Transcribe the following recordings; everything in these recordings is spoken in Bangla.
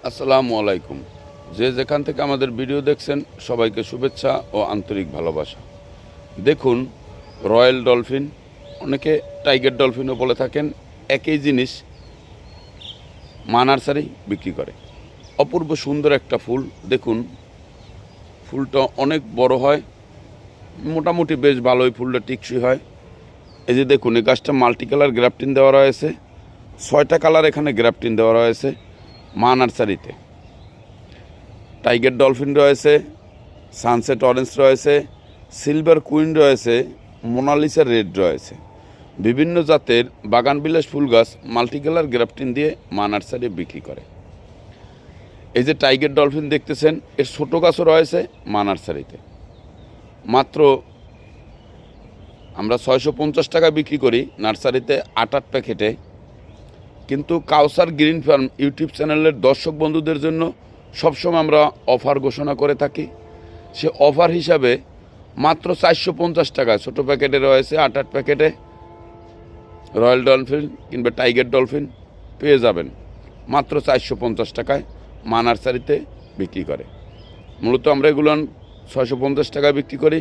আসসালামু আলাইকুম। যে যেখান থেকে আমাদের ভিডিও দেখছেন সবাইকে শুভেচ্ছা ও আন্তরিক ভালোবাসা। দেখুন, রয়্যাল ডলফিন, অনেকে টাইগার ডলফিনও বলে থাকেন, একই জিনিস মা নার্সারি বিক্রি করে। অপূর্ব সুন্দর একটা ফুল। দেখুন, ফুলটা অনেক বড় হয়, মোটামুটি বেশ ভালোই ফুলটা টিকসই হয়। এই যে দেখুন, এই গাছটা মাল্টি কালার গ্রাফটিন দেওয়া রয়েছে, 6টা কালার এখানে গ্রাফটিন দেওয়া রয়েছে মা নার্সারিতে। টাইগার ডলফিন রয়েছে, সানসেট অরেঞ্জ রয়েছে, সিলভার কুইন রয়েছে, মোনালিসা রেড রয়েছে। বিভিন্ন জাতের বাগান বিলাস ফুল গাছ মাল্টিকালার গ্রাফটিন দিয়ে মা নার্সারি বিক্রি করে। এই যে টাইগার ডলফিন দেখতেছেন, এর ছোটো গাছও রয়েছে মা নার্সারিতে। মাত্র আমরা 650 টাকা বিক্রি করি নার্সারিতে 8 প্যাকেটে। কিন্তু কাউসার গ্রিন ফার্ম ইউটিউব চ্যানেলের দর্শক বন্ধুদের জন্য সবসময় আমরা অফার ঘোষণা করে থাকি। সে অফার হিসাবে মাত্র 450 টাকায় ছোটো প্যাকেটে রয়েছে 8 প্যাকেটে রয়্যাল ডলফিন কিংবা টাইগার ডলফিন পেয়ে যাবেন মাত্র 450 টাকায় মা নার্সারিতে বিক্রি করে। মূলত আমরা এগুলো 650 টাকায় বিক্রি করি।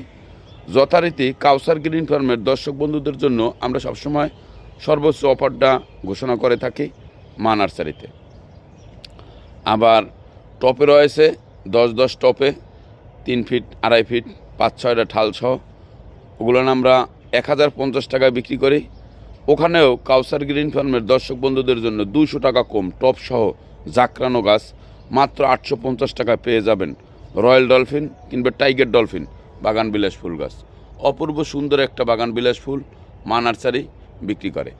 যথারীতি কাউসার গ্রিন ফার্মের দর্শক বন্ধুদের জন্য আমরা সবসময় সর্বোচ্চ অফারটা ঘোষণা করে থাকি মা নার্সারিতে। আবার টপে রয়েছে 10 টপে 3 ফিট 2.5 ফিট 5-6টা ঠাল সহ, ওগুলো আমরা 1050 টাকায় বিক্রি করি। ওখানেও কাউসার গ্রিন ফার্মের দর্শক বন্ধুদের জন্য 200 টাকা কম টপ সহ জাকরানো গাছ মাত্র 850 টাকায় পেয়ে যাবেন রয়্যাল ডলফিন কিংবা টাইগার ডলফিন বাগান বিলাস ফুল গাছ। অপূর্ব সুন্দর একটা বাগান বিলাস ফুল মা নার্সারি বিক্রি করে।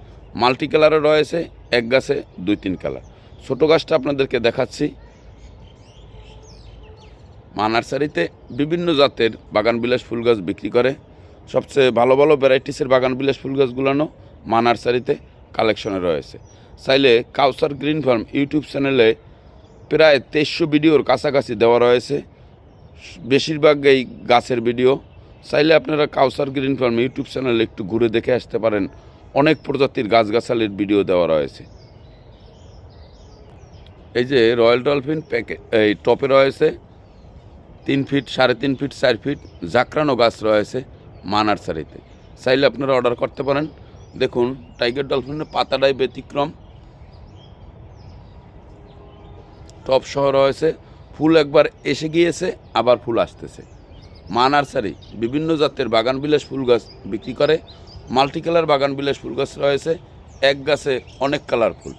মাল্টি কালারও রয়েছে, এক গাছে 2-3 কালার। ছোটো গাছটা আপনাদেরকে দেখাচ্ছি। মা নার্সারিতে বিভিন্ন জাতের বাগান বিলাস ফুল গাছ বিক্রি করে। সবচেয়ে ভালো ভালো ভ্যারাইটিসের বাগান বিলাস ফুল গাছগুলো মা নার্সারিতে কালেকশনে রয়েছে। চাইলে কাউসার গ্রিন ফার্ম ইউটিউব চ্যানেলে প্রায় 2300 ভিডিওর কাছাকাছি দেওয়া রয়েছে, বেশিরভাগ এই গাছের ভিডিও। চাইলে আপনারা কাউসার গ্রিন ফার্ম ইউটিউব চ্যানেলে একটু ঘুরে দেখে আসতে পারেন, অনেক প্রজাতির গাছগাছালির ভিডিও দেওয়া রয়েছে। এই যে রয়্যাল ডলফিন প্যাকেট এই টপে রয়েছে 3 ফিট 3.5 ফিট 4 ফিট জাকরানো গাছ রয়েছে মা নার্সারিতে। চাইলে আপনারা অর্ডার করতে পারেন। দেখুন, টাইগার ডলফিনের পাতাটাই ব্যতিক্রম, টপ সহ রয়েছে। ফুল একবার এসে গিয়েছে, আবার ফুল আসতেছে। মা নার্সারি বিভিন্ন জাতের বাগান বিলাস ফুল গাছ বিক্রি করে। মাল্টি কালার বাগান বিলাস ফুল গাছ রয়েছে, এক গাছে অনেক কালার ফুল।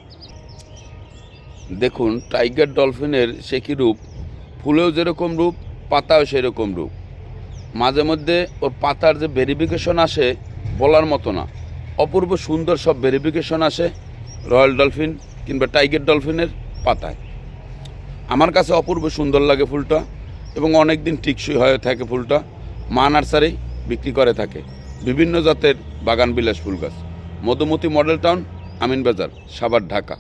দেখুন, টাইগার ডলফিনের সে কী রূপ, ফুলেও যেরকম রূপ, পাতাও সেরকম রূপ। মাঝে মধ্যে ওর পাতার যে ভেরিফিকেশন আসে বলার মতো না, অপূর্ব সুন্দর সব ভেরিফিকেশন আসে রয়্যাল ডলফিন কিংবা টাইগার ডলফিনের পাতায়। আমার কাছে অপূর্ব সুন্দর লাগে ফুলটা, এবং অনেক দিন টিকসই হয়ে থাকে ফুলটা। মা নার্সারি বিক্রি করে থাকে বিভিন্ন জাতের বাগান বিলাস ফুল গাছ। মধুমতি মডেল টাউন, আমিন বাজার, সাভার, ঢাকা।